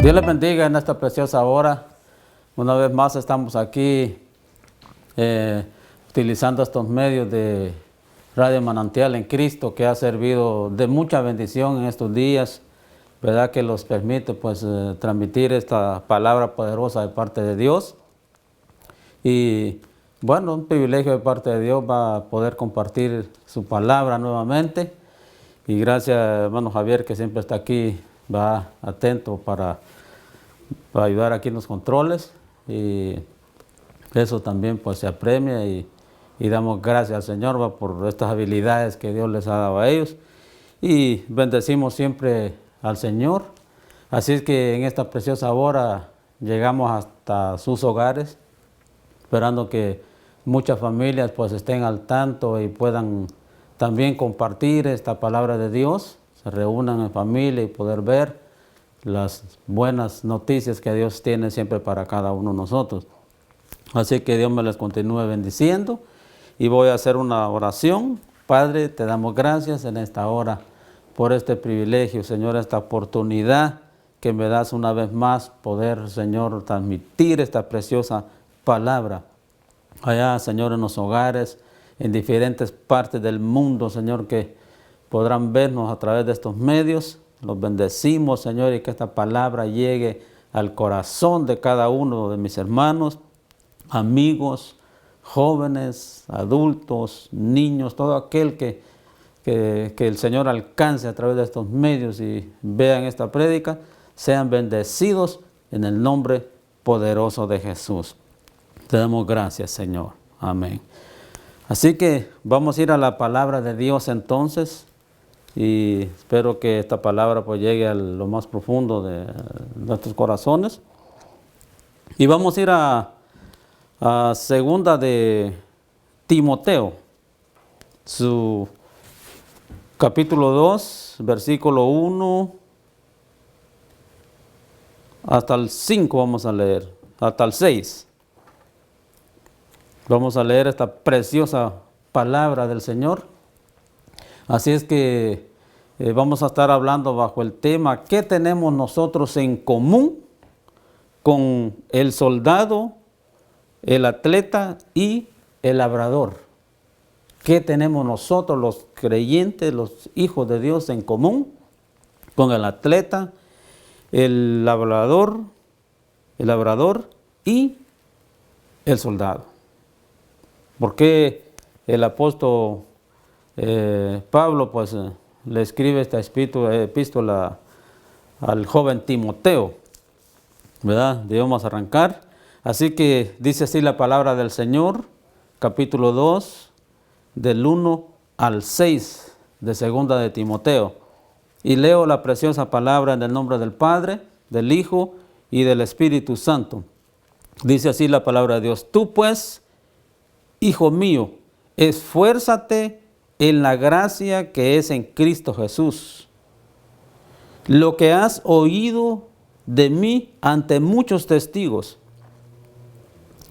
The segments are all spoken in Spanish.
Dios les bendiga en esta preciosa hora. Una vez más estamos aquí utilizando estos medios de Radio Manantial en Cristo, que ha servido de mucha bendición en estos días, ¿verdad? Que los permite pues transmitir esta palabra poderosa de parte de Dios. Y bueno, un privilegio de parte de Dios va a poder compartir su palabra nuevamente. Y gracias, hermano Javier, que siempre está aquí, va atento para ayudar aquí en los controles. Y eso también pues se apremia y damos gracias al Señor, ¿va? Por estas habilidades que Dios les ha dado a ellos. Y bendecimos siempre al Señor. Así es que en esta preciosa hora llegamos hasta sus hogares, esperando que muchas familias pues estén al tanto y puedan también compartir esta palabra de Dios, se reúnan en familia y poder ver las buenas noticias que Dios tiene siempre para cada uno de nosotros. Así que Dios me les continúe bendiciendo y voy a hacer una oración. Padre, te damos gracias en esta hora por este privilegio, Señor, esta oportunidad que me das una vez más poder, Señor, transmitir esta preciosa palabra allá, Señor, en los hogares, en diferentes partes del mundo, Señor, que podrán vernos a través de estos medios. Los bendecimos, Señor, y que esta palabra llegue al corazón de cada uno de mis hermanos, amigos, jóvenes, adultos, niños, todo aquel que el Señor alcance a través de estos medios y vean esta prédica, sean bendecidos en el nombre poderoso de Jesús. Te damos gracias, Señor. Amén. Así que vamos a ir a la palabra de Dios entonces, y espero que esta palabra pues llegue a lo más profundo de nuestros corazones. Y vamos a ir a segunda de Timoteo, su capítulo 2, versículo 1 hasta el 5 vamos a leer, hasta el 6. Vamos a leer esta preciosa palabra del Señor. Así es que vamos a estar hablando bajo el tema ¿qué tenemos nosotros en común con el soldado, el atleta y el labrador? ¿Qué tenemos nosotros los creyentes, los hijos de Dios en común con el atleta, el labrador y el soldado? ¿Por qué el apóstol Pablo pues le escribe esta epístola al joven Timoteo? ¿Verdad? Debemos arrancar. Así que dice así la palabra del Señor, capítulo 2, del 1 al 6 de segunda de Timoteo. Y leo la preciosa palabra en el nombre del Padre, del Hijo y del Espíritu Santo. Dice así la palabra de Dios. Tú pues, hijo mío, esfuérzate en la gracia que es en Cristo Jesús. Lo que has oído de mí ante muchos testigos,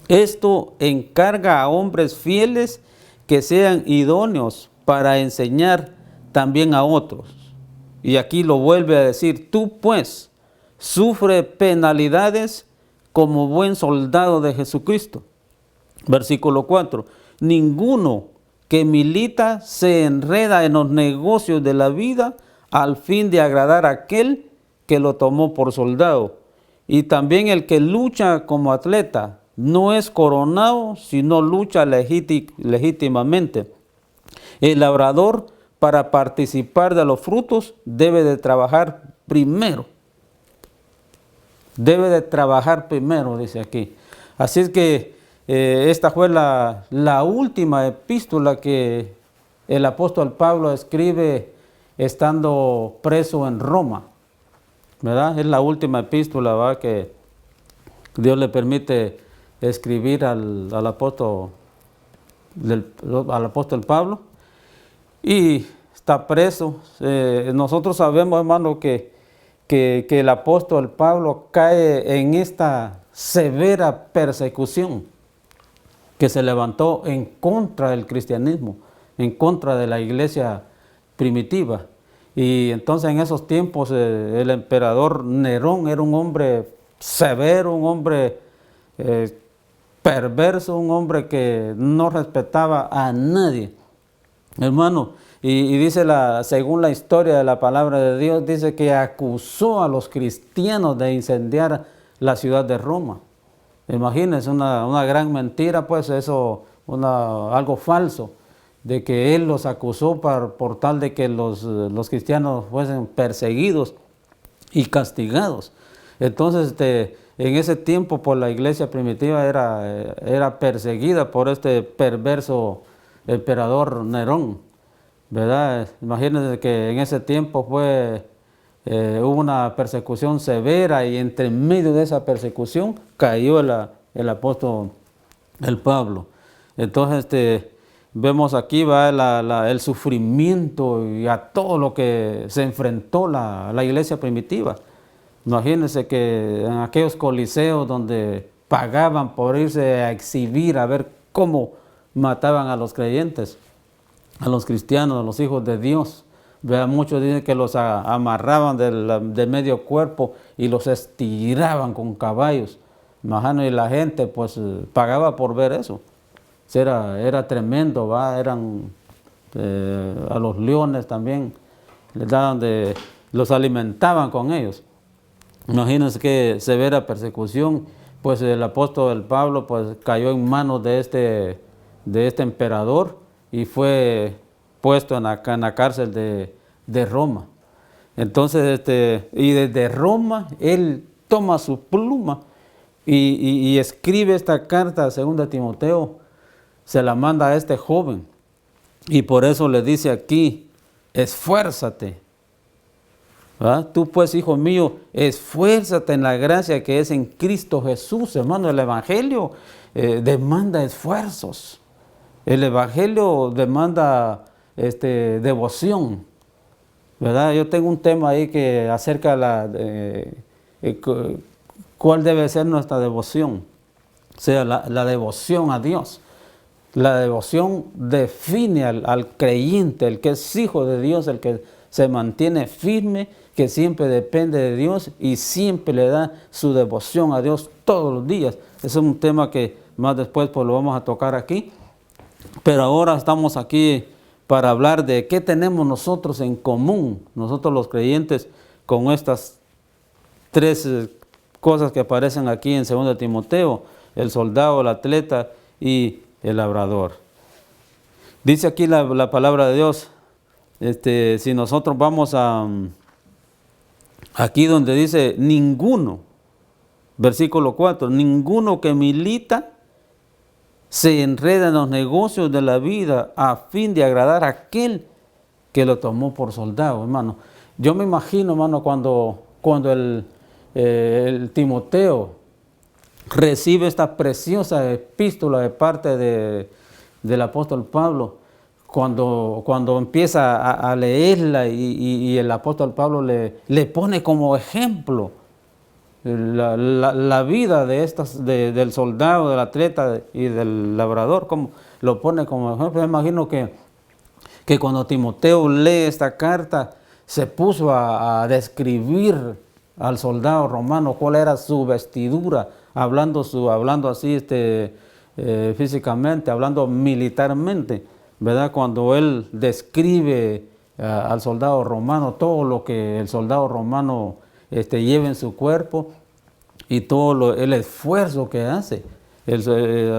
esto encarga a hombres fieles que sean idóneos para enseñar también a otros. Y aquí lo vuelve a decir, tú pues sufre penalidades como buen soldado de Jesucristo. Versículo 4, ninguno que milita se enreda en los negocios de la vida al fin de agradar a aquel que lo tomó por soldado. Y también el que lucha como atleta no es coronado, sino lucha legítimamente. El labrador, para participar de los frutos, debe de trabajar primero. Debe de trabajar primero, dice aquí. Así es que esta fue la última epístola que el apóstol Pablo escribe estando preso en Roma, ¿verdad? Es la última epístola, ¿verdad?, que Dios le permite escribir al apóstol Pablo, y está preso. Nosotros sabemos, hermano, que el apóstol Pablo cae en esta severa persecución que se levantó en contra del cristianismo, en contra de la iglesia primitiva. Y entonces en esos tiempos el emperador Nerón era un hombre severo, un hombre perverso, un hombre que no respetaba a nadie, hermano. Y dice, según la historia de la palabra de Dios, dice que acusó a los cristianos de incendiar la ciudad de Roma. Imagínense, una gran mentira, pues eso, algo falso, de que él los acusó por tal de que los cristianos fuesen perseguidos y castigados. Entonces, en ese tiempo, pues la iglesia primitiva era perseguida por este perverso emperador Nerón, ¿verdad? Imagínense que en ese tiempo hubo una persecución severa, y entre medio de esa persecución cayó el apóstol el Pablo. Entonces vemos aquí el sufrimiento y a todo lo que se enfrentó la iglesia primitiva. Imagínense que en aquellos coliseos donde pagaban por irse a exhibir, a ver cómo mataban a los creyentes, a los cristianos, a los hijos de Dios. Muchos dicen que los amarraban de medio cuerpo y los estiraban con caballos. Imagínense, y la gente pues pagaba por ver eso. Era tremendo, eran a los leones también, les daban los alimentaban con ellos. Imagínense qué severa persecución. Pues el apóstol Pablo pues cayó en manos de este emperador y fue puesto en la cárcel de Roma. Entonces, y desde Roma él toma su pluma y escribe esta carta a 2 Timoteo, se la manda a este joven, y por eso le dice aquí, esfuérzate. ¿verdad? Tú pues, hijo mío, esfuérzate en la gracia que es en Cristo Jesús. Hermano, el Evangelio demanda esfuerzos. El Evangelio demanda devoción, ¿verdad? Yo tengo un tema ahí que acerca de cuál debe ser nuestra devoción. O sea, la devoción a Dios. La devoción define al creyente, el que es hijo de Dios, el que se mantiene firme, que siempre depende de Dios y siempre le da su devoción a Dios todos los días. Ese es un tema que más después pues lo vamos a tocar aquí. Pero ahora estamos aquí para hablar de qué tenemos nosotros en común, nosotros los creyentes, con estas tres cosas que aparecen aquí en 2 Timoteo, el soldado, el atleta y el labrador. Dice aquí la palabra de Dios, si nosotros vamos aquí donde dice ninguno, versículo 4, ninguno que milita se enreda en los negocios de la vida a fin de agradar a aquel que lo tomó por soldado, hermano. Yo me imagino, hermano, cuando el Timoteo recibe esta preciosa epístola de parte del apóstol Pablo, cuando empieza a leerla y el apóstol Pablo le pone como ejemplo la vida del soldado, del atleta y del labrador, como lo pone como ejemplo. Me imagino que cuando Timoteo lee esta carta se puso a describir al soldado romano cuál era su vestidura, hablando así físicamente, hablando militarmente, ¿verdad? Cuando él describe al soldado romano, todo lo que el soldado romano lleva en su cuerpo y todo el esfuerzo que hace,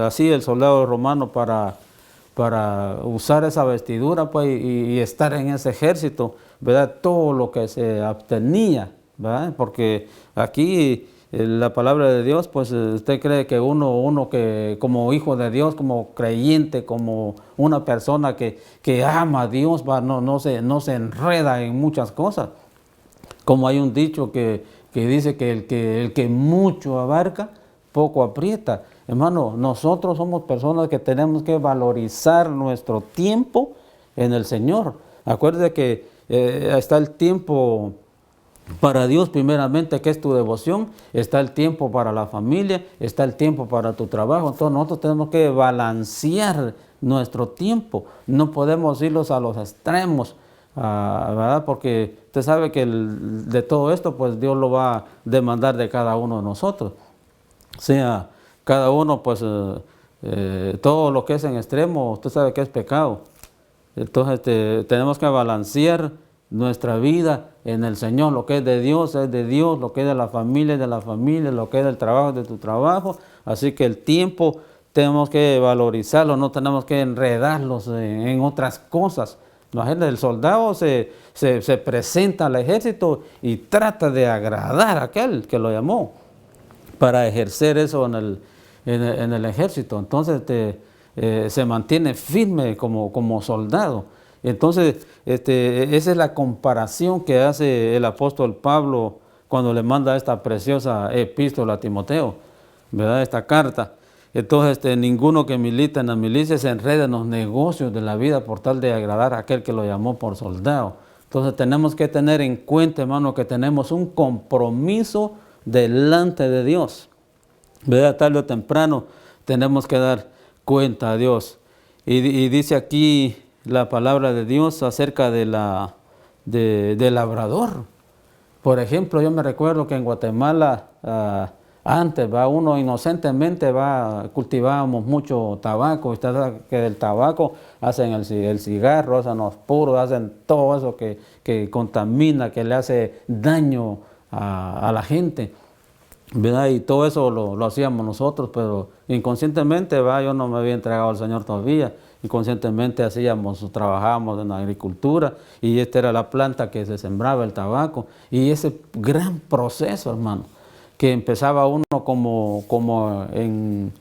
así el soldado romano para usar esa vestidura pues, y estar en ese ejército, ¿verdad? Todo lo que se obtenía, ¿verdad? Porque aquí la palabra de Dios, pues usted cree que uno que como hijo de Dios, como creyente, como una persona que ama a Dios, no se enreda en muchas cosas. Como hay un dicho que dice que el que mucho abarca, poco aprieta. Hermano, nosotros somos personas que tenemos que valorizar nuestro tiempo en el Señor. Acuérdate que está el tiempo para Dios primeramente, que es tu devoción, está el tiempo para la familia, está el tiempo para tu trabajo. Entonces nosotros tenemos que balancear nuestro tiempo, no podemos irlos a los extremos, ¿verdad? Porque usted sabe que de todo esto, pues Dios lo va a demandar de cada uno de nosotros. O sea, cada uno, pues, todo lo que es en extremo, usted sabe que es pecado. Entonces, tenemos que balancear nuestra vida en el Señor. Lo que es de Dios, lo que es de la familia, lo que es del trabajo, de tu trabajo. Así que el tiempo tenemos que valorizarlo, no tenemos que enredarlos en otras cosas. Imagínate, el soldado se presenta al ejército y trata de agradar a aquel que lo llamó para ejercer eso en el ejército. Entonces se mantiene firme como soldado. Entonces esa es la comparación que hace el apóstol Pablo cuando le manda esta preciosa epístola a Timoteo, ¿verdad? Esta carta. Entonces ninguno que milita en la milicia se enreda en los negocios de la vida por tal de agradar a aquel que lo llamó por soldado. Entonces tenemos que tener en cuenta, hermano, que tenemos un compromiso delante de Dios, ¿verdad? Tarde o temprano tenemos que dar cuenta a Dios. Y dice aquí la palabra de Dios acerca del labrador. Por ejemplo, yo me recuerdo que en Guatemala antes uno inocentemente cultivábamos mucho tabaco. Usted que del tabaco hacen el cigarro, hacen los puros, hacen todo eso que contamina, que le hace daño a la gente, ¿verdad? Y todo eso lo hacíamos nosotros, pero inconscientemente, yo no me había entregado al Señor todavía. Inconscientemente trabajábamos en la agricultura y esta era la planta que se sembraba el tabaco. Y ese gran proceso, hermano, que empezaba uno como en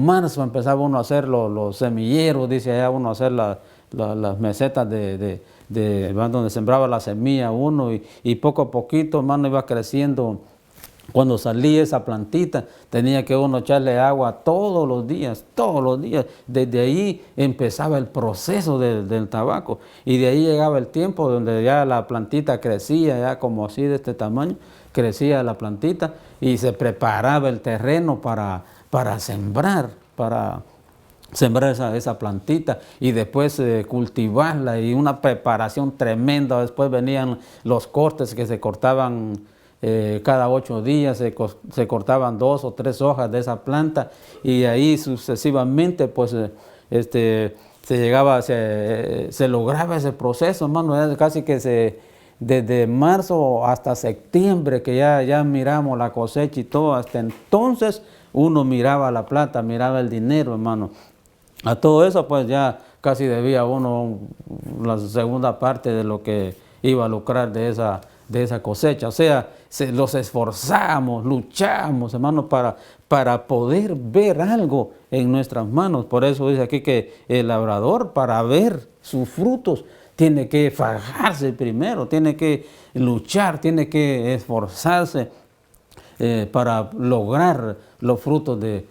marzo, empezaba uno a hacer los semilleros, dice allá uno a hacer las mesetas donde sembraba la semilla uno y poco a poquito, hermano, iba creciendo. Cuando salía esa plantita, tenía que uno echarle agua todos los días. Desde ahí empezaba el proceso del tabaco. Y de ahí llegaba el tiempo donde ya la plantita crecía, ya como así de este tamaño, crecía la plantita y se preparaba el terreno para sembrar esa plantita y después cultivarla, y una preparación tremenda. Después venían los cortes que se cortaban. Cada 8 días se cortaban 2 o 3 hojas de esa planta y ahí sucesivamente pues se lograba ese proceso, hermano. Casi que desde marzo hasta septiembre que ya miramos la cosecha y todo, hasta entonces uno miraba la plata, miraba el dinero, hermano. A todo eso pues ya casi debía uno la segunda parte de lo que iba a lucrar de esa cosecha. O sea, los esforzamos, luchamos, hermano, para poder ver algo en nuestras manos. Por eso dice aquí que el labrador, para ver sus frutos, tiene que fajarse primero, tiene que luchar, tiene que esforzarse para lograr los frutos de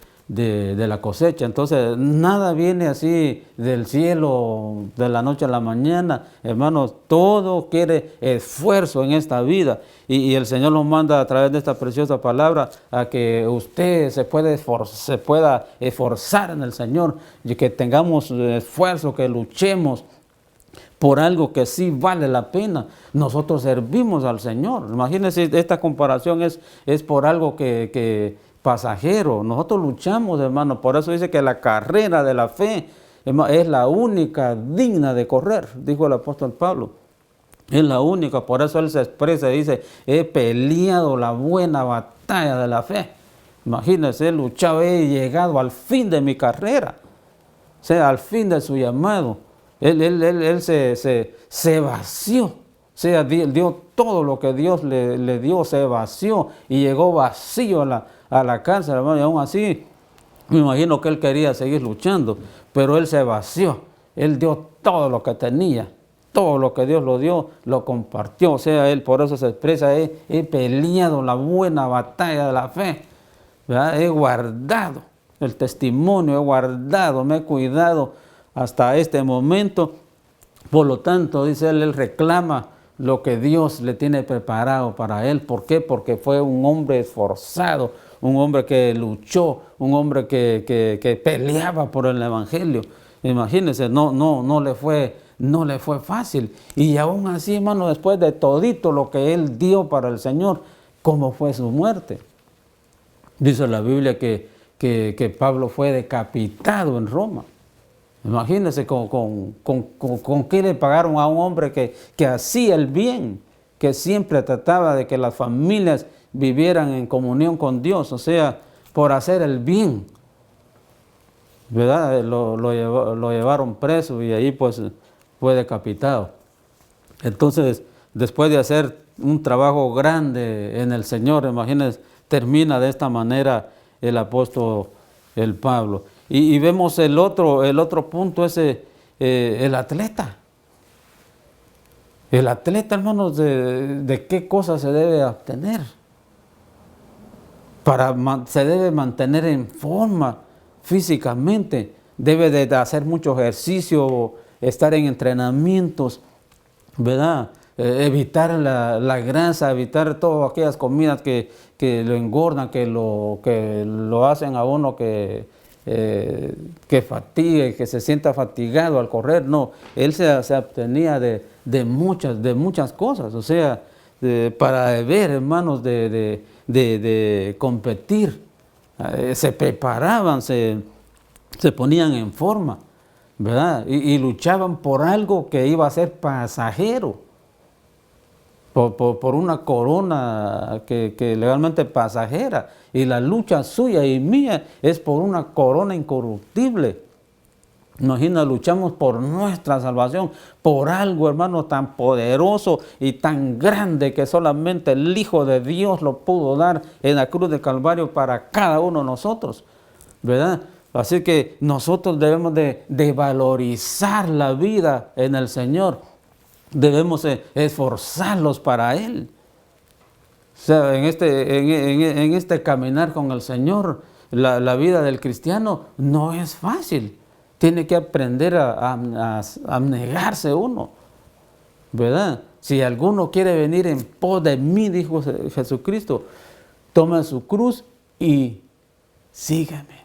la cosecha. Entonces nada viene así del cielo de la noche a la mañana, hermanos. Todo quiere esfuerzo en esta vida y el Señor nos manda a través de esta preciosa palabra a que usted se pueda esforzar en el Señor, y que tengamos esfuerzo, que luchemos por algo que sí vale la pena. Nosotros servimos al Señor. Imagínense, esta comparación es por algo que pasajero. Nosotros luchamos, hermano. Por eso dice que la carrera de la fe es la única digna de correr, dijo el apóstol Pablo. Es la única. Por eso él se expresa y dice: he peleado la buena batalla de la fe. Imagínense, he luchado, he llegado al fin de mi carrera, o sea, al fin de su llamado. Él se vació, o sea, dio todo lo que Dios le dio, se vació y llegó vacío a la cárcel, hermano. Y aún así, me imagino que él quería seguir luchando, pero él se vació. Él dio todo lo que tenía, todo lo que Dios lo dio, lo compartió. O sea, él por eso se expresa: he peleado la buena batalla de la fe, ¿verdad? He guardado el testimonio, me he cuidado hasta este momento. Por lo tanto, dice él reclama lo que Dios le tiene preparado para él. ¿Por qué? Porque fue un hombre esforzado, un hombre que luchó, un hombre que peleaba por el Evangelio. Imagínense, no le fue no le fue fácil. Y aún así, hermano, después de todito lo que él dio para el Señor, ¿cómo fue su muerte? Dice la Biblia que Pablo fue decapitado en Roma. Imagínense con qué le pagaron a un hombre que hacía el bien, que siempre trataba de que las familias vivieran en comunión con Dios, o sea, por hacer el bien, ¿verdad? Lo llevaron preso y ahí pues fue decapitado. Entonces, después de hacer un trabajo grande en el Señor, imagínense, termina de esta manera el apóstol, el Pablo. Y vemos el otro punto, el atleta. El atleta, hermanos, de qué cosas se debe obtener. Se debe mantener en forma físicamente, debe de hacer mucho ejercicio, estar en entrenamientos, ¿verdad? Evitar la grasa, evitar todas aquellas comidas que lo engordan, que lo hacen a uno que fatigue, que se sienta fatigado al correr. No, él se abstenía de muchas cosas, o sea, para ver, hermanos, de competir, se preparaban, se ponían en forma, ¿verdad? Y luchaban por algo que iba a ser pasajero, por una corona que legalmente pasajera, y la lucha suya y mía es por una corona incorruptible. Imagina, luchamos por nuestra salvación, por algo, hermano, tan poderoso y tan grande que solamente el Hijo de Dios lo pudo dar en la cruz de Calvario para cada uno de nosotros, ¿verdad? Así que nosotros debemos de valorizar la vida en el Señor, debemos esforzarlos para Él. O sea, en este caminar con el Señor, la vida del cristiano no es fácil. Tiene que aprender a negarse uno, ¿verdad? Si alguno quiere venir en pos de mí, dijo Jesucristo, toma su cruz y sígame.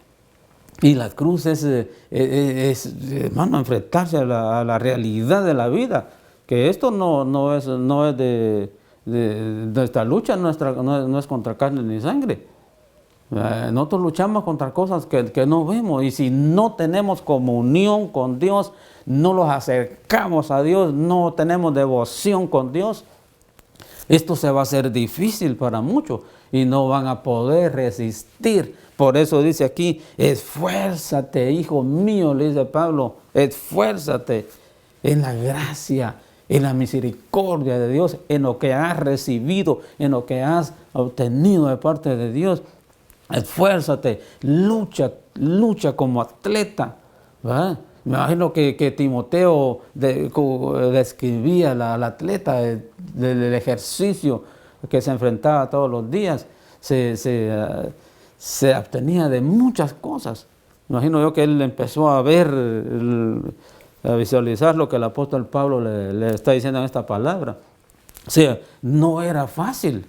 Y la cruz es hermano, enfrentarse a la realidad de la vida, que esto no es de nuestra lucha, no es contra carne ni sangre. Nosotros luchamos contra cosas que no vemos, y si no tenemos comunión con Dios, no los acercamos a Dios, no tenemos devoción con Dios, esto se va a hacer difícil para muchos y no van a poder resistir. Por eso dice aquí, esfuérzate, hijo mío, le dice Pablo, esfuérzate en la gracia, en la misericordia de Dios, en lo que has recibido, en lo que has obtenido de parte de Dios. Esfuérzate, lucha como atleta, ¿verdad? Me imagino que Timoteo describía al atleta del ejercicio que se enfrentaba todos los días, se abstenía de muchas cosas. Me imagino yo que él empezó a ver, a visualizar lo que el apóstol Pablo le está diciendo en esta palabra. O sea, no era fácil.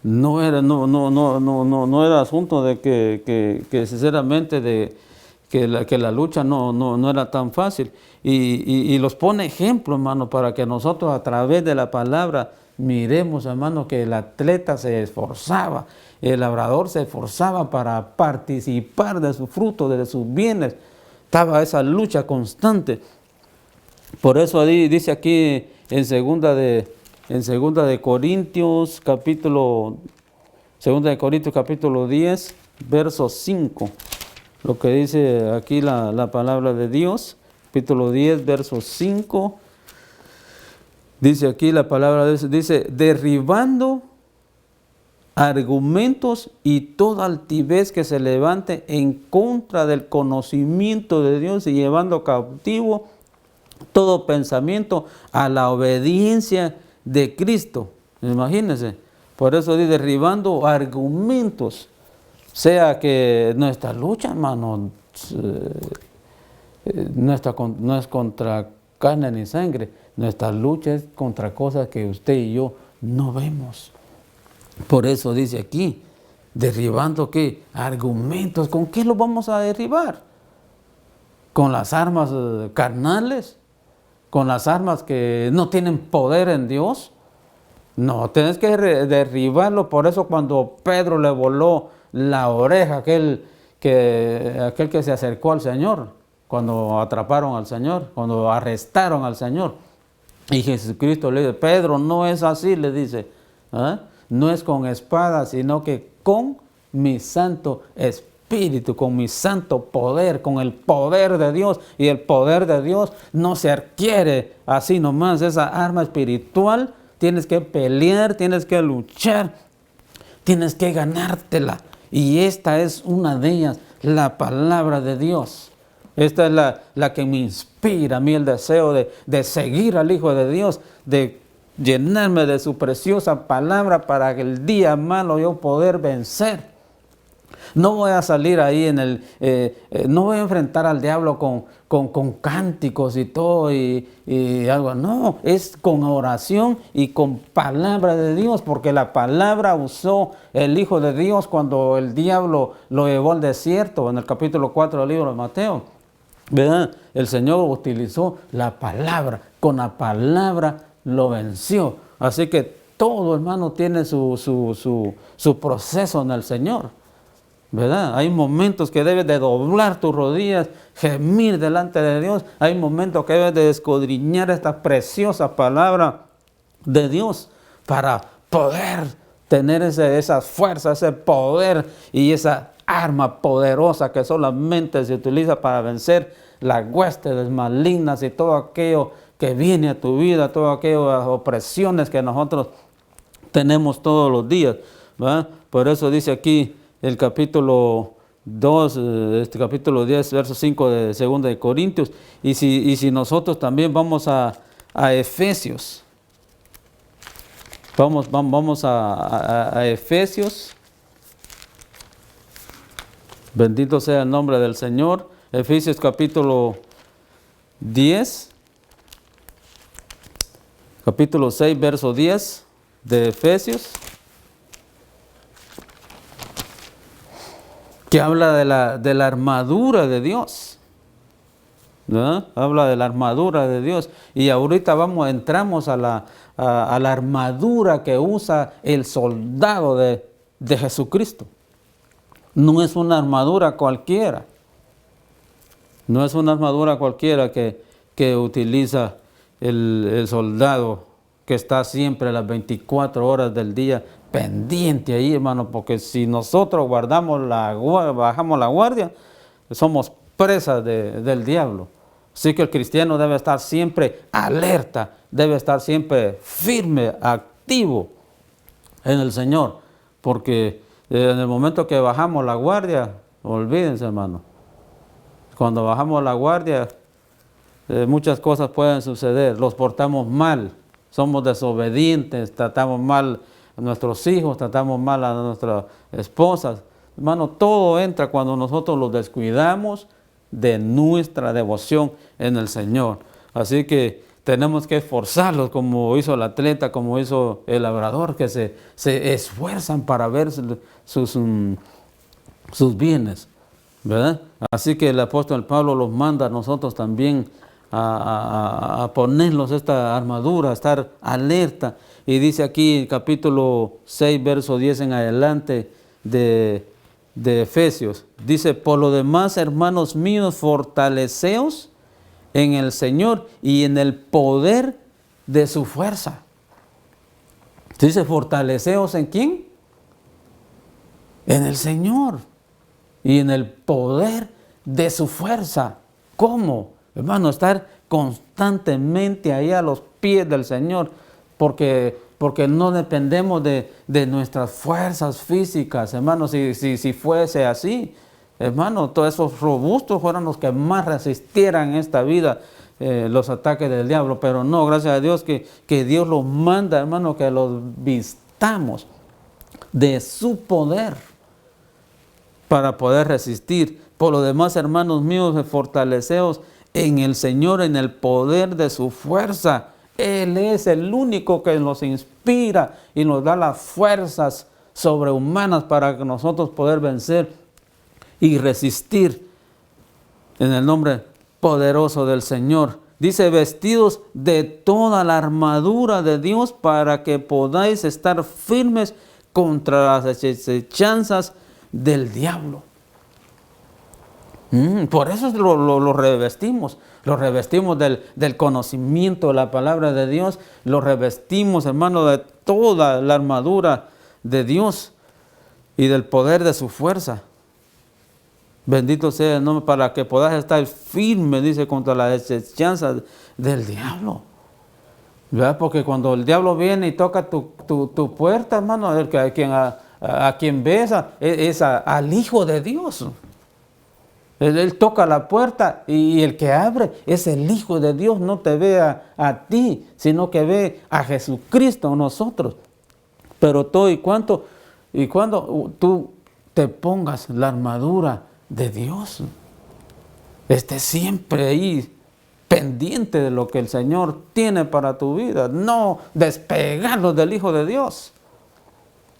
No era asunto de que sinceramente que la lucha no era tan fácil. Y los pone ejemplo, hermano, para que nosotros a través de la palabra miremos, hermano, que el atleta se esforzaba, el labrador se esforzaba para participar de su fruto, de sus bienes. Estaba esa lucha constante. Por eso dice aquí en segunda de Corintios capítulo 10, verso 5, lo que dice aquí la palabra de Dios, capítulo 10, verso 5, dice aquí la palabra de Dios, dice, derribando argumentos y toda altivez que se levante en contra del conocimiento de Dios y llevando cautivo todo pensamiento a la obediencia de Cristo. Imagínense, por eso dice derribando argumentos, sea que nuestra lucha, hermano, no es contra carne ni sangre, nuestra lucha es contra cosas que usted y yo no vemos. Por eso dice aquí, derribando ¿qué? Argumentos. ¿Con qué los vamos a derribar? ¿Con las armas carnales? con las armas que no tienen poder en Dios. No, tienes que derribarlo. Por eso cuando Pedro le voló la oreja, aquel que se acercó al Señor, cuando atraparon al Señor, cuando arrestaron al Señor, y Jesucristo le dice, Pedro, no es así, le dice, ¿eh? No es con espada, sino que con mi Santo Espíritu, con mi santo poder, con el poder de Dios. Y el poder de Dios no se adquiere así nomás, esa arma espiritual. Tienes que pelear, tienes que luchar, tienes que ganártela. Y esta es una de ellas, la palabra de Dios. Esta es la que me inspira a mí el deseo de seguir al Hijo de Dios, de llenarme de su preciosa palabra para que el día malo yo poder vencer. No voy a salir ahí no voy a enfrentar al diablo con cánticos y todo y algo. No, es con oración y con palabra de Dios, porque la palabra usó el Hijo de Dios cuando el diablo lo llevó al desierto, en el capítulo 4 del libro de Mateo. ¿Verdad? El Señor utilizó la palabra, con la palabra lo venció. Así que todo, hermano, tiene su proceso en el Señor. ¿Verdad? Hay momentos que debes de doblar tus rodillas, gemir delante de Dios. Hay momentos que debes de escudriñar esta preciosa palabra de Dios para poder tener esa fuerza, ese poder y esa arma poderosa que solamente se utiliza para vencer las huestes malignas y todo aquello que viene a tu vida, todas aquellas opresiones que nosotros tenemos todos los días, ¿verdad? Por eso dice aquí el capítulo 2, capítulo 10, verso 5 de 2 de Corintios. Y si nosotros también vamos a Efesios, vamos a Efesios, bendito sea el nombre del Señor. Efesios capítulo 10, capítulo 6, verso 10 de Efesios, que habla de la armadura de Dios, ¿no? Habla de la armadura de Dios. Y ahorita entramos a la armadura que usa el soldado de Jesucristo. No es una armadura cualquiera. No es una armadura cualquiera que utiliza el soldado que está siempre a las 24 horas del día pendiente ahí, hermano, porque si nosotros bajamos la guardia, somos presas del diablo. Así que el cristiano debe estar siempre alerta, debe estar siempre firme, activo en el Señor, porque en el momento que bajamos la guardia, olvídense, hermano, cuando bajamos la guardia, muchas cosas pueden suceder, los portamos mal, somos desobedientes, tratamos mal a nuestros hijos, tratamos mal a nuestras esposas. Hermano, todo entra cuando nosotros los descuidamos de nuestra devoción en el Señor. Así que tenemos que esforzarlos como hizo el atleta, como hizo el labrador, que se esfuerzan para ver sus bienes, ¿verdad? Así que el apóstol Pablo los manda a nosotros también a ponernos esta armadura, a estar alerta. Y dice aquí capítulo 6, verso 10 en adelante de Efesios, dice, por lo demás, hermanos míos, fortaleceos en el Señor y en el poder de su fuerza. Dice, fortaleceos ¿en quién? En el Señor y en el poder de su fuerza. ¿Cómo? Hermano, estar constantemente ahí a los pies del Señor, porque no dependemos de nuestras fuerzas físicas, hermano. Si fuese así, hermano, todos esos robustos fueran los que más resistieran en esta vida los ataques del diablo, pero no, gracias a Dios que Dios los manda, hermano, que los vistamos de su poder para poder resistir. Por lo demás, hermanos míos, fortaleceos en el Señor, en el poder de su fuerza. Él es el único que nos inspira y nos da las fuerzas sobrehumanas para que nosotros poder vencer y resistir en el nombre poderoso del Señor dice, vestidos de toda la armadura de Dios para que podáis estar firmes contra las acechanzas del diablo. Por eso lo revestimos. Lo revestimos del conocimiento de la palabra de Dios. Lo revestimos, hermano, de toda la armadura de Dios y del poder de su fuerza. Bendito sea el nombre, para que puedas estar firme, dice, contra las acechanzas del diablo. ¿Verdad? Porque cuando el diablo viene y toca tu puerta, hermano, a quien besa es al Hijo de Dios. Él toca la puerta y el que abre es el Hijo de Dios. No te ve a ti, sino que ve a Jesucristo en nosotros. Pero todo y cuando tú te pongas la armadura de Dios, esté siempre ahí pendiente de lo que el Señor tiene para tu vida, no despegarnos del Hijo de Dios,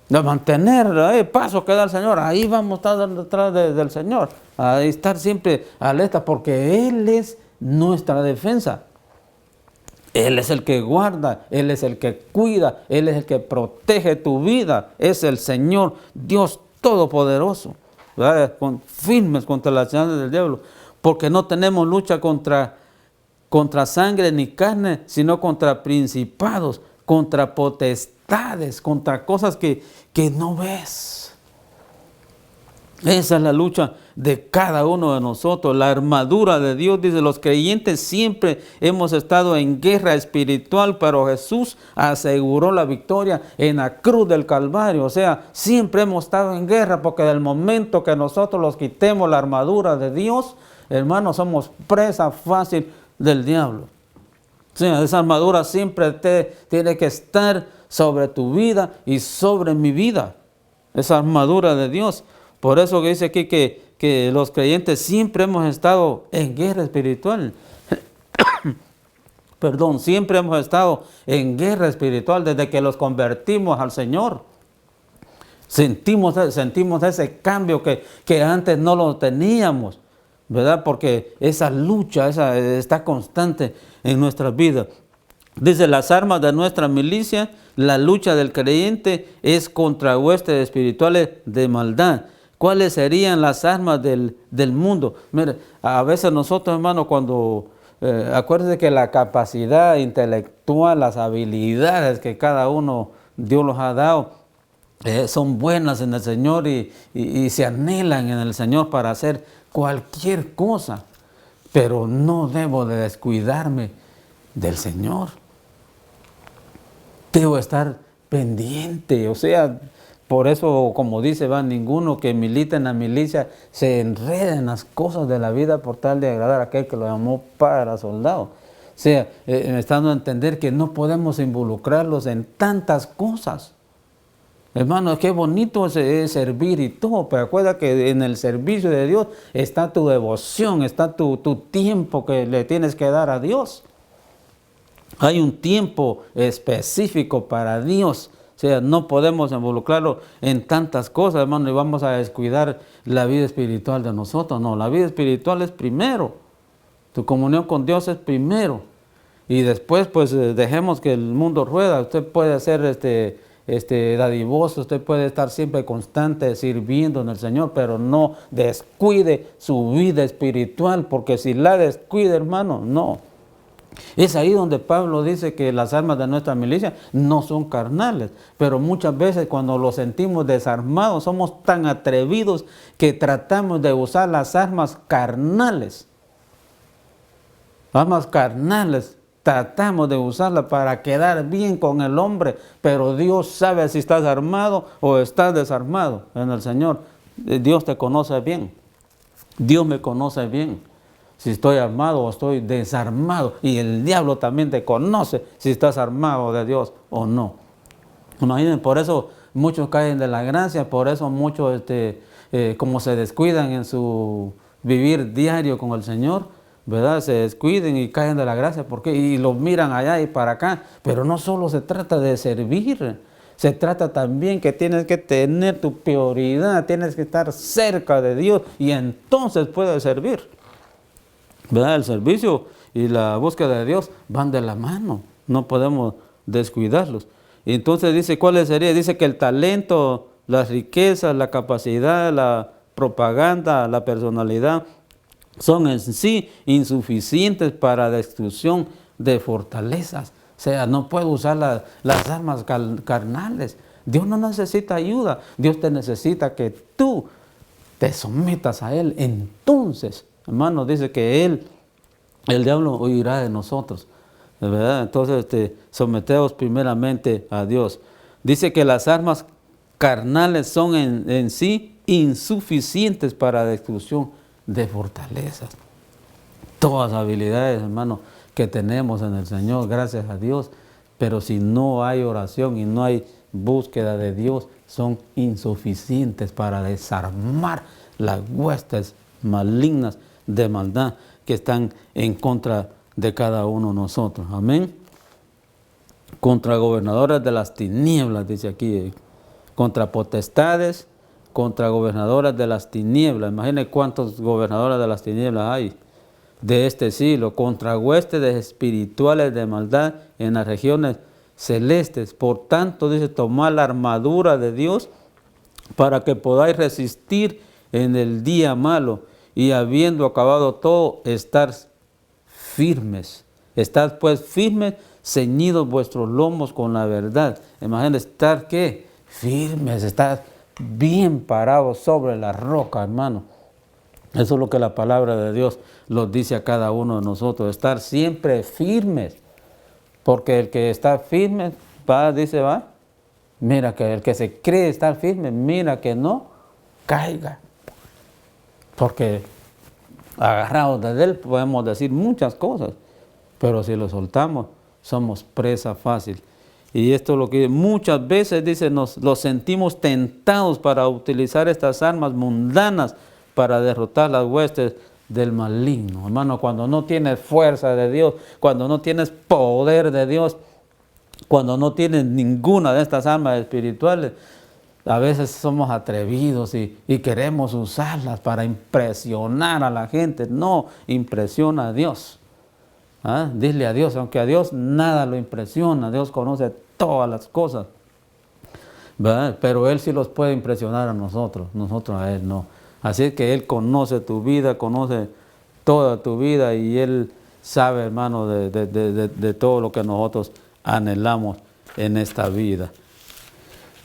de mantener el paso que da el Señor. Ahí vamos a estar detrás del Señor, a estar siempre alerta, porque Él es nuestra defensa. Él es el que guarda, Él es el que cuida, Él es el que protege tu vida. Es el Señor Dios Todopoderoso, ¿verdad? Firmes contra las acechanzas del diablo, porque no tenemos lucha contra sangre ni carne, sino contra principados, contra potestades, contra cosas que no ves. Esa es la lucha de cada uno de nosotros. La armadura de Dios, dice, los creyentes siempre hemos estado en guerra espiritual, pero Jesús aseguró la victoria en la cruz del Calvario. O sea, siempre hemos estado en guerra, porque del momento que nosotros los quitemos la armadura de Dios, hermanos, somos presa fácil del diablo. O sea, esa armadura siempre tiene que estar sobre tu vida y sobre mi vida. Esa armadura de Dios. Por eso que dice aquí que los creyentes siempre hemos estado en guerra espiritual. Perdón, siempre hemos estado en guerra espiritual desde que los convertimos al Señor. Sentimos ese cambio que antes no lo teníamos, ¿verdad? Porque esa lucha está constante en nuestras vidas. Dice, las armas de nuestra milicia, la lucha del creyente es contra huestes espirituales de maldad. ¿Cuáles serían las armas del mundo? Mire, a veces nosotros, hermanos, cuando acuérdense que la capacidad intelectual, las habilidades que cada uno Dios los ha dado, son buenas en el Señor y se anhelan en el Señor para hacer cualquier cosa. Pero no debo de descuidarme del Señor. Debo estar pendiente, o sea, por eso, como dice, ninguno que milita en la milicia se enreda en las cosas de la vida por tal de agradar a aquel que lo llamó para soldado. O sea, estando a entender que no podemos involucrarlos en tantas cosas. Hermano, qué bonito es servir y todo, pero acuérdate que en el servicio de Dios está tu devoción, está tu tiempo que le tienes que dar a Dios. Hay un tiempo específico para Dios. O sea, no podemos involucrarlo en tantas cosas, hermano, y vamos a descuidar la vida espiritual de nosotros. No, la vida espiritual es primero. Tu comunión con Dios es primero. Y después, pues, dejemos que el mundo rueda. Usted puede ser dadivoso, usted puede estar siempre constante sirviendo en el Señor, pero no descuide su vida espiritual, porque si la descuida, hermano, no. Es ahí donde Pablo dice que las armas de nuestra milicia no son carnales, pero muchas veces cuando los sentimos desarmados somos tan atrevidos que tratamos de usar las armas carnales. Armas carnales, tratamos de usarlas para quedar bien con el hombre, pero Dios sabe si estás armado o estás desarmado en el Señor. Dios te conoce bien, Dios me conoce bien. Si estoy armado o estoy desarmado. Y el diablo también te conoce si estás armado de Dios o no. Imaginen, por eso muchos caen de la gracia, por eso muchos como se descuidan en su vivir diario con el Señor, ¿verdad? Se descuiden y caen de la gracia. ¿Por qué? Y los miran allá y para acá. Pero no solo se trata de servir, se trata también que tienes que tener tu prioridad, tienes que estar cerca de Dios y entonces puedes servir. ¿Verdad? El servicio y la búsqueda de Dios van de la mano, no podemos descuidarlos. Y entonces dice, ¿cuál sería? Dice que el talento, las riquezas, la capacidad, la propaganda, la personalidad, son en sí insuficientes para la destrucción de fortalezas. O sea, no puedo usar las armas carnales. Dios no necesita ayuda. Dios te necesita que tú te sometas a Él. Entonces, hermano, dice que el diablo huirá de nosotros, ¿verdad? Entonces, someteos primeramente a Dios. Dice que las armas carnales son en sí insuficientes para la destrucción de fortalezas. Todas las habilidades, hermano, que tenemos en el Señor, gracias a Dios, pero si no hay oración y no hay búsqueda de Dios, son insuficientes para desarmar las huestes malignas de maldad que están en contra de cada uno de nosotros. Amén. Contra gobernadores de las tinieblas, dice aquí, contra potestades, contra gobernadores de las tinieblas. Imaginen cuántos gobernadores de las tinieblas hay de este siglo, contra huestes espirituales de maldad en las regiones celestes. Por tanto, dice, tomad la armadura de Dios para que podáis resistir en el día malo y habiendo acabado todo, estar firmes. Estad pues firmes, ceñidos vuestros lomos con la verdad. Imagínense, estar ¿qué? Firmes, estar bien parados sobre la roca, hermano. Eso es lo que la palabra de Dios nos dice a cada uno de nosotros, estar siempre firmes. Porque el que está firme, mira que el que se cree estar firme, mira que no caiga. Porque agarrados de él podemos decir muchas cosas, pero si lo soltamos, somos presa fácil. Y esto es lo que muchas veces, dice, nos sentimos tentados para utilizar estas armas mundanas para derrotar las huestes del maligno. Hermano, cuando no tienes fuerza de Dios, cuando no tienes poder de Dios, cuando no tienes ninguna de estas armas espirituales, a veces somos atrevidos y queremos usarlas para impresionar a la gente. No, impresiona a Dios. ¿Ah? Dile a Dios, aunque a Dios nada lo impresiona, Dios conoce todas las cosas, ¿verdad? Pero Él sí los puede impresionar a nosotros a Él no. Así que Él conoce tu vida, conoce toda tu vida y Él sabe, hermano, de todo lo que nosotros anhelamos en esta vida.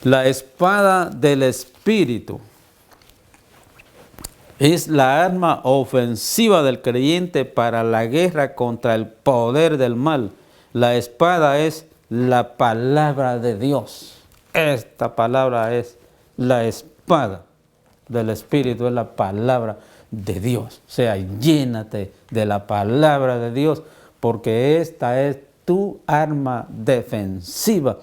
La espada del Espíritu es la arma ofensiva del creyente para la guerra contra el poder del mal. La espada es la palabra de Dios. Esta palabra es la espada del Espíritu, es la palabra de Dios. O sea, llénate de la palabra de Dios, porque esta es tu arma defensiva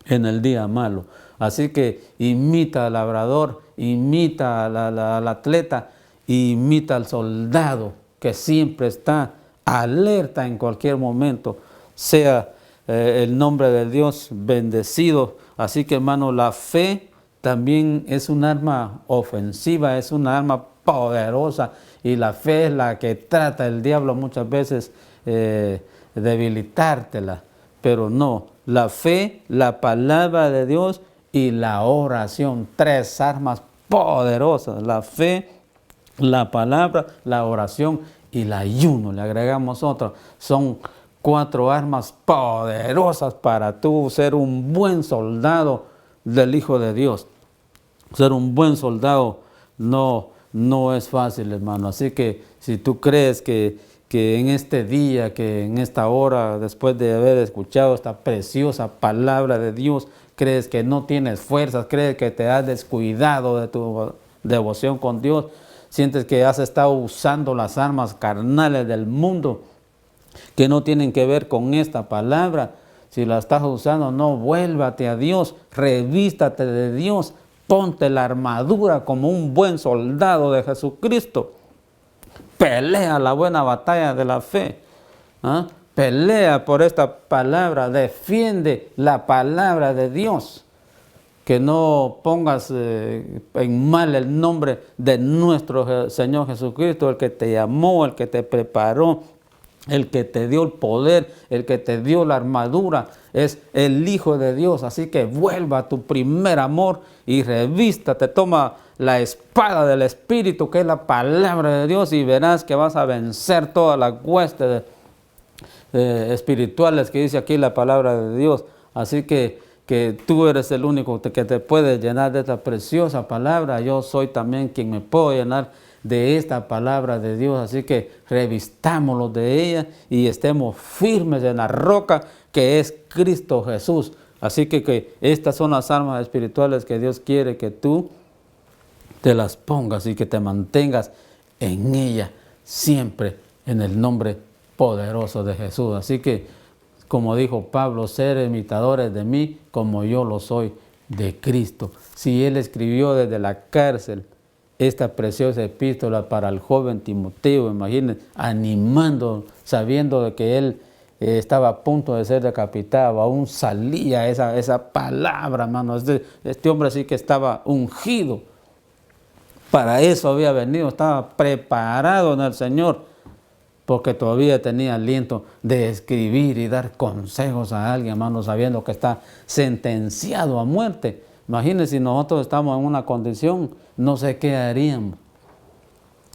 en el día malo. Así que imita al labrador, imita al atleta, imita al soldado que siempre está alerta en cualquier momento. Sea el nombre de Dios bendecido. Así que, hermano, la fe también es un arma ofensiva, es una arma poderosa y la fe es la que trata el diablo muchas veces debilitártela, pero no, la fe, la palabra de Dios y la oración, tres armas poderosas, la fe, la palabra, la oración y el ayuno, le agregamos otra, son 4 armas poderosas para tú ser un buen soldado del Hijo de Dios. Ser un buen soldado no es fácil, hermano. Así que si tú crees que en este día, que en esta hora, después de haber escuchado esta preciosa palabra de Dios, crees que no tienes fuerzas, crees que te has descuidado de tu devoción con Dios, sientes que has estado usando las armas carnales del mundo que no tienen que ver con esta palabra, si la estás usando, no, vuélvate a Dios, revístate de Dios, ponte la armadura como un buen soldado de Jesucristo. Pelea la buena batalla de la fe. ¿Ah? Pelea por esta palabra, defiende la palabra de Dios. Que no pongas en mal el nombre de nuestro Señor Jesucristo, el que te llamó, el que te preparó, El que te dio el poder, el que te dio la armadura, es el Hijo de Dios. Así que vuelva a tu primer amor y revístate, toma la espada del Espíritu, que es la palabra de Dios, y verás que vas a vencer todas las huestes espirituales que dice aquí la palabra de Dios. Así que tú eres el único que te puede llenar de esta preciosa palabra. Yo soy también quien me puedo llenar de esta palabra de Dios. Así que revistámoslo de ella y estemos firmes en la roca que es Cristo Jesús. Así que estas son las armas espirituales que Dios quiere que tú te las pongas y que te mantengas en ella siempre, en el nombre poderoso de Jesús. Así que, como dijo Pablo, ser imitadores de mí como yo lo soy de Cristo. Si él escribió desde la cárcel esta preciosa epístola para el joven Timoteo, imagínense, animando, sabiendo de que él estaba a punto de ser decapitado, aún salía esa palabra, hermano. Este hombre sí que estaba ungido. Para eso había venido, estaba preparado en el Señor, porque todavía tenía aliento de escribir y dar consejos a alguien, hermano, sabiendo que está sentenciado a muerte. Imagínense si nosotros estamos en una condición, no sé qué haríamos,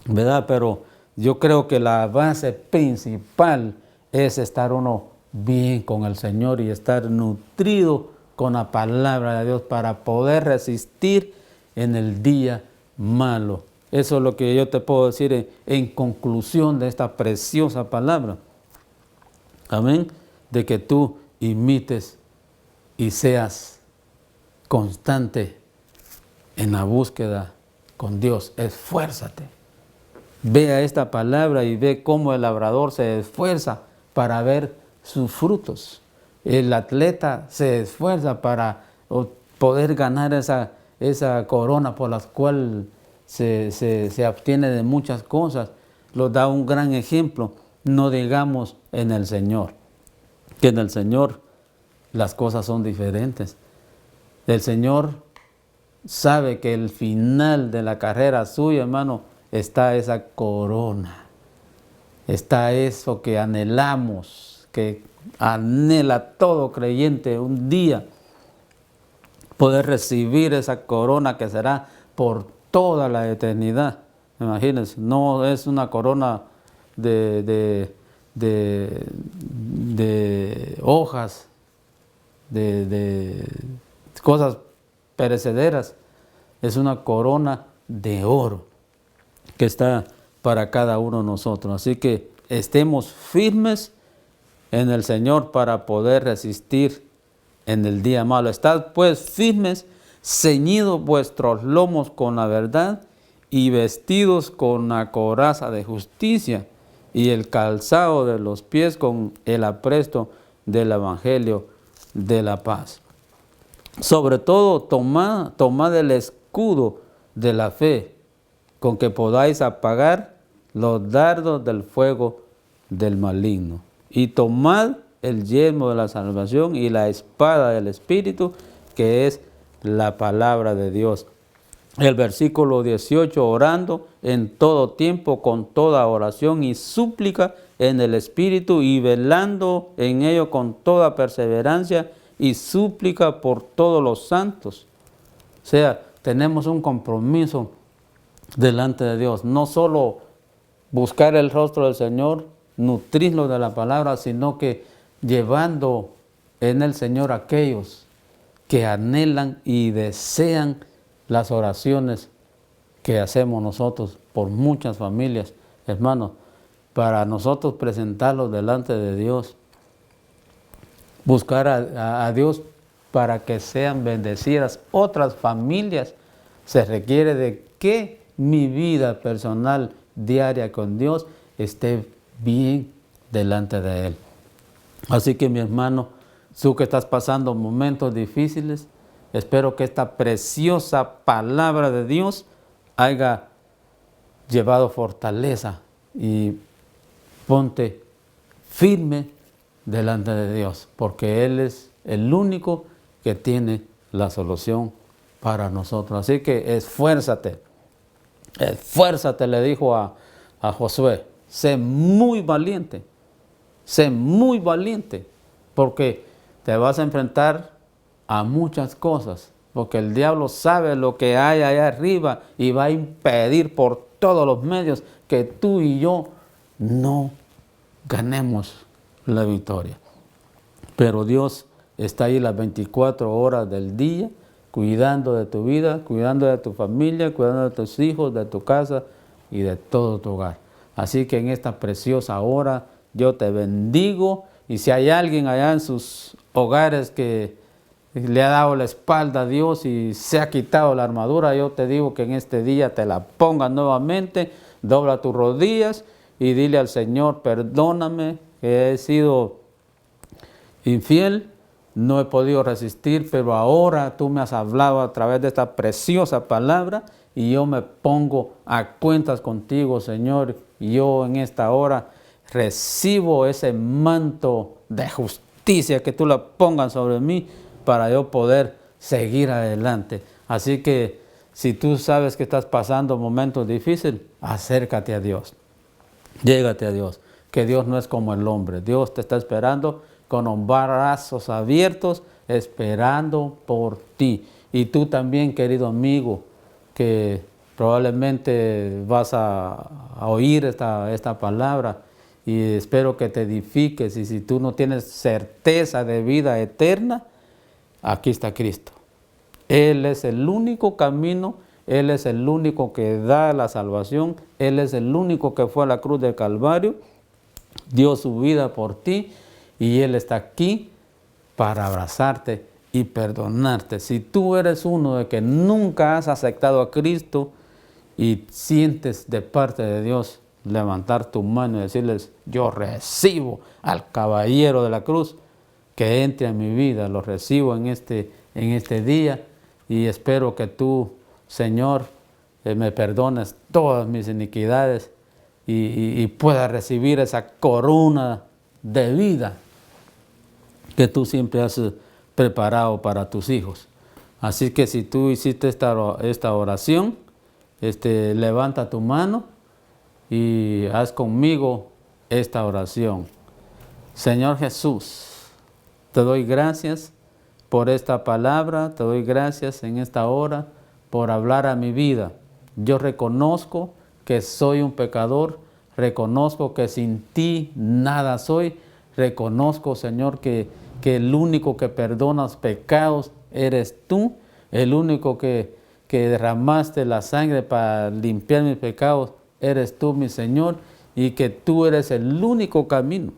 ¿verdad? Pero yo creo que la base principal es estar uno bien con el Señor y estar nutrido con la palabra de Dios para poder resistir en el día malo. Eso es lo que yo te puedo decir en conclusión de esta preciosa palabra. Amén. De que tú imites y seas constante en la búsqueda con Dios. Esfuérzate. Vea esta palabra y ve cómo el labrador se esfuerza para ver sus frutos. El atleta se esfuerza para poder ganar esa corona por la cual se obtiene de muchas cosas. Lo da un gran ejemplo. No digamos en el Señor, que en el Señor las cosas son diferentes. El Señor sabe que el final de la carrera suya, hermano, está esa corona. Está eso que anhelamos, que anhela todo creyente un día, poder recibir esa corona que será por toda la eternidad. Imagínense, no es una corona de hojas, de cosas perecederas. Es una corona de oro que está para cada uno de nosotros. Así que estemos firmes en el Señor para poder resistir en el día malo. Estad pues firmes, ceñidos vuestros lomos con la verdad y vestidos con la coraza de justicia y el calzado de los pies con el apresto del evangelio de la paz. Sobre todo tomad el escudo de la fe, con que podáis apagar los dardos del fuego del maligno. Y tomad el yelmo de la salvación y la espada del Espíritu, que es la palabra de Dios. El versículo 18, orando en todo tiempo con toda oración y súplica en el Espíritu y velando en ello con toda perseverancia y súplica por todos los santos. O sea, tenemos un compromiso delante de Dios, no solo buscar el rostro del Señor, nutrirnos de la palabra, sino que llevando en el Señor a aquellos que anhelan y desean las oraciones que hacemos nosotros por muchas familias, hermanos, para nosotros presentarlos delante de Dios, buscar a Dios para que sean bendecidas otras familias. Se requiere de que mi vida personal diaria con Dios esté bien delante de Él. Así que mi hermano, tú que estás pasando momentos difíciles, espero que esta preciosa palabra de Dios haya llevado fortaleza y ponte firme delante de Dios, porque Él es el único que tiene la solución para nosotros. Así que esfuérzate, le dijo a Josué, sé muy valiente, sé muy valiente, porque te vas a enfrentar a muchas cosas, porque el diablo sabe lo que hay allá arriba y va a impedir por todos los medios que tú y yo no ganemos la victoria. Pero Dios está ahí las 24 horas del día, cuidando de tu vida, cuidando de tu familia, cuidando de tus hijos, de tu casa y de todo tu hogar. Así que en esta preciosa hora yo te bendigo, y si hay alguien allá en sus hogares que le ha dado la espalda a Dios y se ha quitado la armadura, yo te digo que en este día te la pongas nuevamente, dobla tus rodillas y dile al Señor: perdóname que he sido infiel, no he podido resistir, pero ahora tú me has hablado a través de esta preciosa palabra y yo me pongo a cuentas contigo, Señor. Yo en esta hora recibo ese manto de justicia, que tú la pongas sobre mí para yo poder seguir adelante. Así que si tú sabes que estás pasando momentos difíciles, acércate a Dios, llégate a Dios, que Dios no es como el hombre. Dios te está esperando con los brazos abiertos, esperando por ti. Y tú también, querido amigo, que probablemente vas a oír esta palabra, y espero que te edifiques. Y si tú no tienes certeza de vida eterna, aquí está Cristo. Él es el único camino, Él es el único que da la salvación, Él es el único que fue a la cruz del Calvario, dio su vida por ti, y Él está aquí para abrazarte y perdonarte. Si tú eres uno de que nunca has aceptado a Cristo y sientes de parte de Dios levantar tu mano y decirles: yo recibo al caballero de la cruz, que entre en mi vida, lo recibo en este día, y espero que tú, Señor, me perdones todas mis iniquidades y pueda recibir esa corona de vida que tú siempre has preparado para tus hijos. Así que si tú hiciste esta oración, levanta tu mano y haz conmigo esta oración. Señor Jesús, te doy gracias por esta palabra, te doy gracias en esta hora por hablar a mi vida. Yo reconozco que soy un pecador, reconozco que sin ti nada soy, reconozco, Señor, que el único que perdonas pecados eres tú, el único que derramaste la sangre para limpiar mis pecados eres tú, mi Señor, y que tú eres el único camino.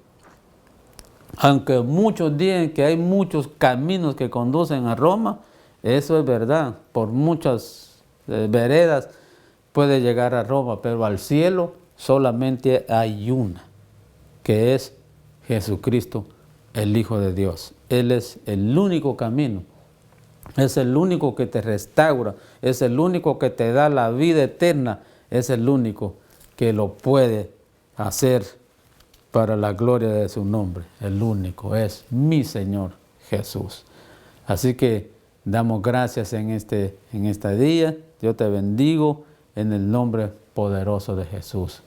Aunque muchos digan que hay muchos caminos que conducen a Roma, eso es verdad. Por muchas veredas puede llegar a Roma, pero al cielo solamente hay una, que es Jesucristo, el Hijo de Dios. Él es el único camino, es el único que te restaura, es el único que te da la vida eterna, es el único que lo puede hacer para la gloria de su nombre. El único es mi Señor Jesús. Así que damos gracias en este día. Yo te bendigo en el nombre poderoso de Jesús.